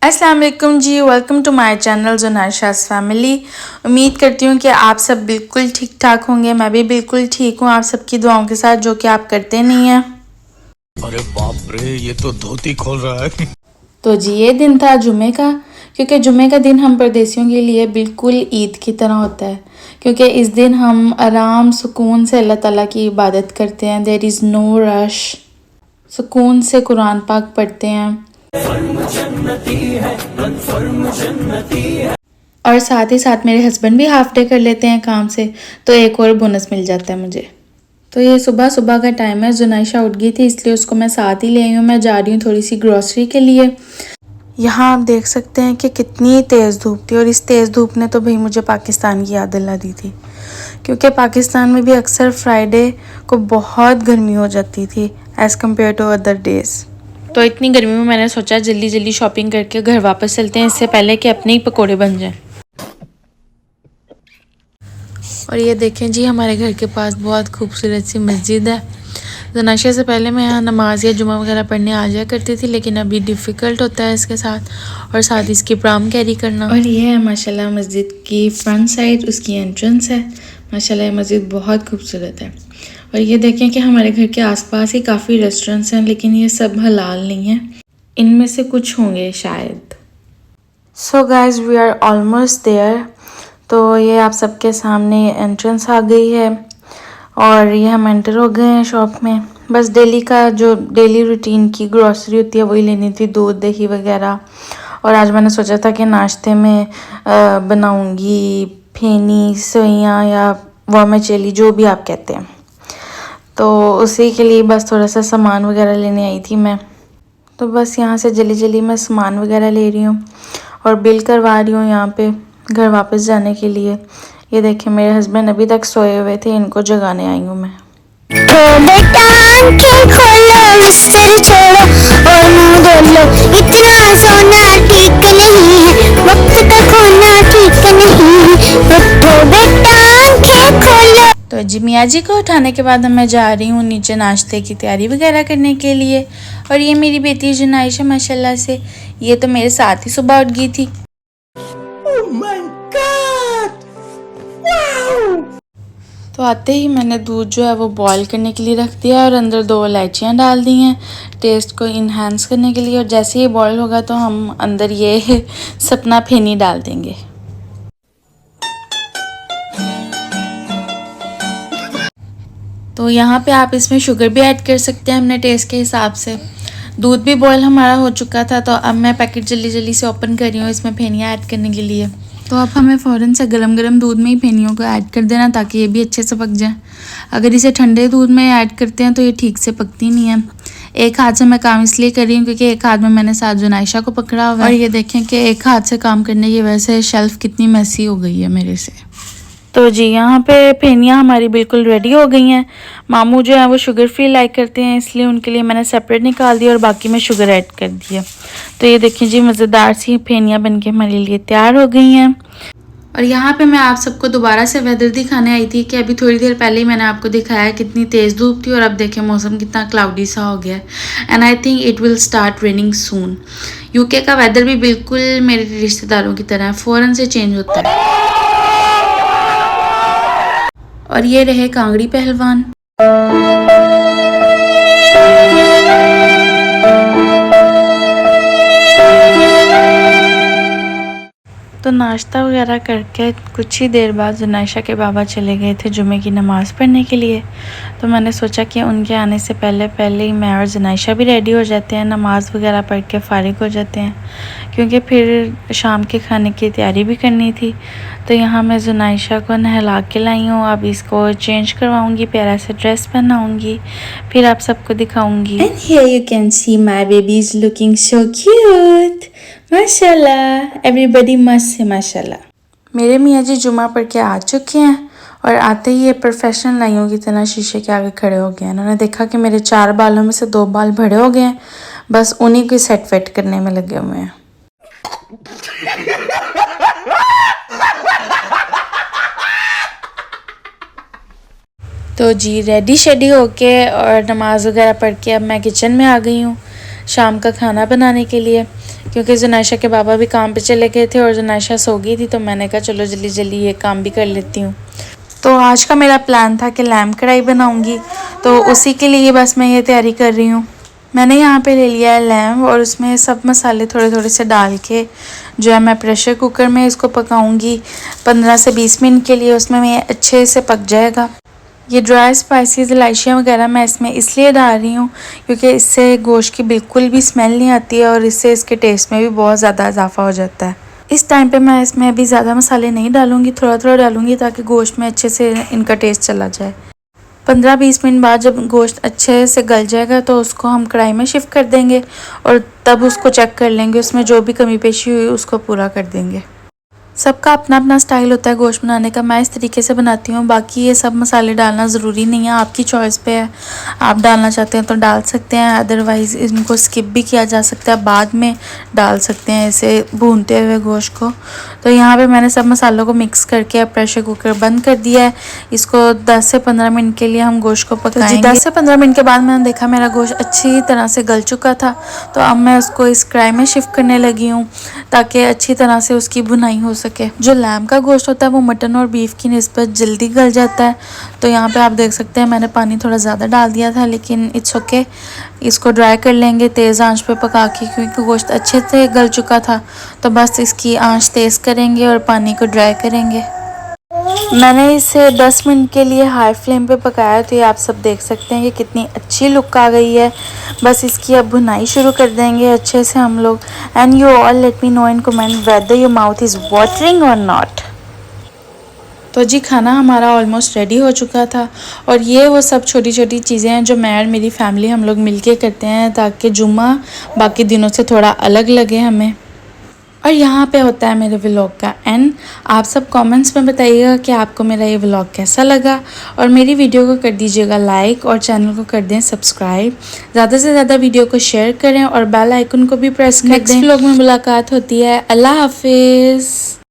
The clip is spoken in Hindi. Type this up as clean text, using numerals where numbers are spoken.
अस्सलाम वालेकुम जी, welcome to my channel Zunaisha's family. उम्मीद करती हूँ कि आप सब बिल्कुल ठीक ठाक होंगे। मैं भी बिल्कुल ठीक हूँ आप सबकी दुआओं के साथ, जो कि आप करते नहीं हैं। अरे बाप रे, ये तो धोती खोल रहा है। तो जी ये दिन था जुमे का, क्योंकि जुमे का दिन हम परदेसियों के लिए बिल्कुल ईद की तरह होता है, क्योंकि इस दिन हम आराम सुकून से अल्लाह ताला की इबादत करते हैं। देयर इज़ नो रश, सुकून से कुरान पाक पढ़ते हैं और साथ ही साथ मेरे हस्बैंड भी हाफ डे कर लेते हैं काम से, तो एक और बोनस मिल जाता है मुझे। तो ये सुबह सुबह का टाइम है, जुनैशा उठ गई थी इसलिए उसको मैं साथ ही ले आई हूँ। मैं जा रही हूँ थोड़ी सी ग्रॉसरी के लिए। यहाँ आप देख सकते हैं कि कितनी तेज़ धूप थी, और इस तेज़ धूप ने तो भाई मुझे पाकिस्तान की याद दिला दी थी, क्योंकि पाकिस्तान में भी अक्सर फ्राइडे को बहुत गर्मी हो जाती थी as compared to other days. तो इतनी गर्मी में मैंने सोचा जल्दी जल्दी शॉपिंग करके घर वापस चलते हैं, इससे पहले कि अपने ही पकोड़े बन जाएं। और ये देखें जी, हमारे घर के पास बहुत खूबसूरत सी मस्जिद है। ज़ुनैशा से पहले मैं यहाँ नमाज या जुमा वगैरह पढ़ने आ जाया करती थी, लेकिन अभी डिफ़िकल्ट होता है इसके साथ, और साथ इसकी प्राम कैरी करना। और ये है माशाल्लाह मस्जिद की फ्रंट साइड, उसकी एंट्रेंस है। माशाल्लाह ये मस्जिद बहुत खूबसूरत है। और ये देखें कि हमारे घर के आसपास ही काफ़ी रेस्टोरेंट्स हैं, लेकिन ये सब हलाल नहीं हैं। इनमें से कुछ होंगे शायद। So guys we are almost there. तो ये आप सबके सामने एंट्रेंस आ गई है, और ये हम एंटर हो गए हैं शॉप में। बस डेली का जो डेली रूटीन की ग्रॉसरी होती है वही लेनी थी, दूध दही वगैरह। और आज मैंने सोचा था कि नाश्ते में बनाऊंगी फेनी सेवइयाँ या वर्मिसेली, जो भी आप कहते हैं। तो उसी के लिए बस थोड़ा सा सामान वगैरह लेने आई थी मैं। तो बस यहाँ से जल्दी जल्दी मैं सामान वगैरह ले रही हूँ और बिल करवा रही हूँ यहाँ पे घर वापस जाने के लिए। ये देखें मेरे हस्बैंड अभी तक सोए हुए थे, इनको जगाने आई हूँ मैं। तो बेटा आंखें खोलो, बिस्तर छोड़ो और मुंह धो लो। इतना सोना ठीक नहीं है, वक्त का खोना ठीक नहीं है। उठो बेटा आंखें खोलो। तो जी मियाँ जी को उठाने के बाद मैं जा रही हूँ नीचे नाश्ते की तैयारी वगैरह करने के लिए। और ये मेरी बेटी जुनैशा माशाल्लाह से, ये तो मेरे साथ ही सुबह उठ गई थी। तो आते ही मैंने दूध जो है वो बॉईल करने के लिए रख दिया, और अंदर 2 इलायचियाँ डाल दी हैं टेस्ट को इन्हांस करने के लिए। और जैसे ये बॉईल होगा तो हम अंदर ये सपना फेनी डाल देंगे। तो यहाँ पे आप इसमें शुगर भी ऐड कर सकते हैं अपने टेस्ट के हिसाब से। दूध भी बॉईल हमारा हो चुका था, तो अब मैं पैकेट जल्दी जल्दी से ओपन कर रही हूँ इसमें फेनियाँ ऐड करने के लिए। तो अब हमें फ़ौरन से गरम गरम दूध में ही फेनियों को ऐड कर देना, ताकि ये भी अच्छे से पक जाए। अगर इसे ठंडे दूध में ऐड करते हैं तो ये ठीक से पकती नहीं है। एक हाथ से मैं काम इसलिए कर रही हूँ क्योंकि एक हाथ में मैंने साथ जुनैशा को पकड़ा हुआ है। और ये देखें कि एक हाथ से काम करने की वजह से शेल्फ़ कितनी मैसी हो गई है मेरे से। तो जी यहाँ पे फेनियाँ हमारी बिल्कुल रेडी हो गई हैं। मामू जो है वो शुगर फ्री लाइक करते हैं, इसलिए उनके लिए मैंने सेपरेट निकाल दिया और बाकी में शुगर ऐड कर दिया। तो ये देखिए जी, मज़ेदार सी फेनियाँ बनके हमारे लिए तैयार हो गई हैं। और यहाँ पे मैं आप सबको दोबारा से वेदर दिखाने आई थी कि अभी थोड़ी देर पहले ही मैंने आपको दिखाया कितनी तेज़ धूप थी, और अब देखें मौसम कितना क्लाउडी सा हो गया है। And I think it will start raining soon. UK का वेदर भी बिल्कुल मेरे रिश्तेदारों की तरह है, फ़ौरन से चेंज होता है। और ये रहे कांगड़ी पहलवान। तो नाश्ता वगैरह करके कुछ ही देर बाद जुनैशा के बाबा चले गए थे जुमे की नमाज़ पढ़ने के लिए। तो मैंने सोचा कि उनके आने से पहले पहले ही मैं और जुनैशा भी रेडी हो जाते हैं, नमाज़ वगैरह पढ़ के फ़ारिग हो जाते हैं, क्योंकि फिर शाम के खाने की तैयारी भी करनी थी। तो यहाँ मैं जुनैशा को नहला के लाई हूँ, अब इसको चेंज करवाऊँगी, प्यारा सा ड्रेस पहनाऊँगी, फिर आप सबको दिखाऊँगी। And here you can see my baby is looking so cute. माशाल्लाह, एवरीबडी मस्त है माशाल्लाह। मेरे मियाँ जी जुमा पढ़ के आ चुके हैं, और आते ही ये प्रोफेशनल नाइयों की तरह शीशे के आगे खड़े हो गए हैं। उन्होंने देखा कि मेरे 4 बालों में से 2 बाल बड़े हो गए हैं, बस उन्हीं को सेट वेट करने में लगे हुए हैं। तो जी रेडी शेडी होके और नमाज़ वगैरह पढ़ के अब मैं किचन में आ गई हूँ शाम का खाना बनाने के लिए, क्योंकि जुनैशा के बाबा भी काम पे चले गए थे और जुनैशा सो गई थी, तो मैंने कहा चलो जल्दी जल्दी ये काम भी कर लेती हूँ। तो आज का मेरा प्लान था कि लैम्प कढ़ाई बनाऊँगी, तो उसी के लिए बस मैं ये तैयारी कर रही हूँ। मैंने यहाँ पे ले लिया है लैम्प और उसमें सब मसाले थोड़े थोड़े से डाल के जो है मैं प्रेशर कुकर में इसको पकाऊंगी 15 से 20 मिनट के लिए। उसमें मैं अच्छे से पक जाएगा। ये ड्राई स्पाइसेस इलायचियाँ वगैरह मैं इसमें इसलिए डाल रही हूँ क्योंकि इससे गोश्त की बिल्कुल भी स्मेल नहीं आती है और इससे इसके टेस्ट में भी बहुत ज़्यादा इजाफा हो जाता है। इस टाइम पे मैं इसमें अभी ज़्यादा मसाले नहीं डालूँगी, थोड़ा थोड़ा डालूँगी ताकि गोश्त में अच्छे से इनका टेस्ट चला जाए। 15-20 मिनट बाद जब गोश्त अच्छे से गल जाएगा तो उसको हम कढ़ाई में शिफ्ट कर देंगे और तब उसको चेक कर लेंगे, उसमें जो भी कमी पेशी हुई उसको पूरा कर देंगे। सबका अपना अपना स्टाइल होता है गोश्त बनाने का, मैं इस तरीके से बनाती हूँ। बाकी ये सब मसाले डालना ज़रूरी नहीं है, आपकी चॉइस पे है, आप डालना चाहते हैं तो डाल सकते हैं, अदरवाइज़ इनको स्किप भी किया जा सकता है, बाद में डाल सकते हैं इसे भूनते हुए गोश्त को। तो यहाँ पे मैंने सब मसालों को मिक्स करके प्रेशर कुकर बंद कर दिया है। इसको 10 से 15 मिनट के लिए हम गोश्त को पकाएंगे। 10 से 15 मिनट के बाद मैंने देखा मेरा गोश्त अच्छी तरह से गल चुका था, तो अब मैं उसको इस कढ़ाई में शिफ्ट करने लगी हूँ ताकि अच्छी तरह से उसकी भुनाई हो सके। जो लैम्प का गोश्त होता है वो मटन और बीफ की निस्बत जल्दी गल जाता है। तो यहाँ पे आप देख सकते हैं मैंने पानी थोड़ा ज़्यादा डाल दिया था, लेकिन इट्स ओके। इसको ड्राई कर लेंगे तेज़ आंच पे पका के, क्योंकि गोश्त अच्छे से गल चुका था। तो बस इसकी आंच तेज़ करेंगे और पानी को ड्राई करेंगे। मैंने इसे 10 मिनट के लिए हाई फ्लेम पे पकाया, तो ये आप सब देख सकते हैं कि कितनी अच्छी लुक आ गई है। बस इसकी अब भुनाई शुरू कर देंगे अच्छे से हम लोग। And you all let me know in comment whether your mouth is watering और नॉट। तो जी खाना हमारा ऑलमोस्ट रेडी हो चुका था और ये वो सब छोटी छोटी चीज़ें हैं जो मैं और मेरी फैमिली हम लोग मिलके करते हैं ताकि जुम्मा बाकी दिनों से थोड़ा अलग लगे हमें। और यहाँ पे होता है मेरे व्लॉग का एंड। आप सब कमेंट्स में बताइएगा कि आपको मेरा ये व्लॉग कैसा लगा और मेरी वीडियो को कर दीजिएगा लाइक और चैनल को कर दें सब्सक्राइब। ज़्यादा से ज़्यादा वीडियो को शेयर करें और बेल आइकन को भी प्रेस कर दें। नेक्स्ट व्लॉग में मुलाकात होती है। अल्लाह हाफिज़।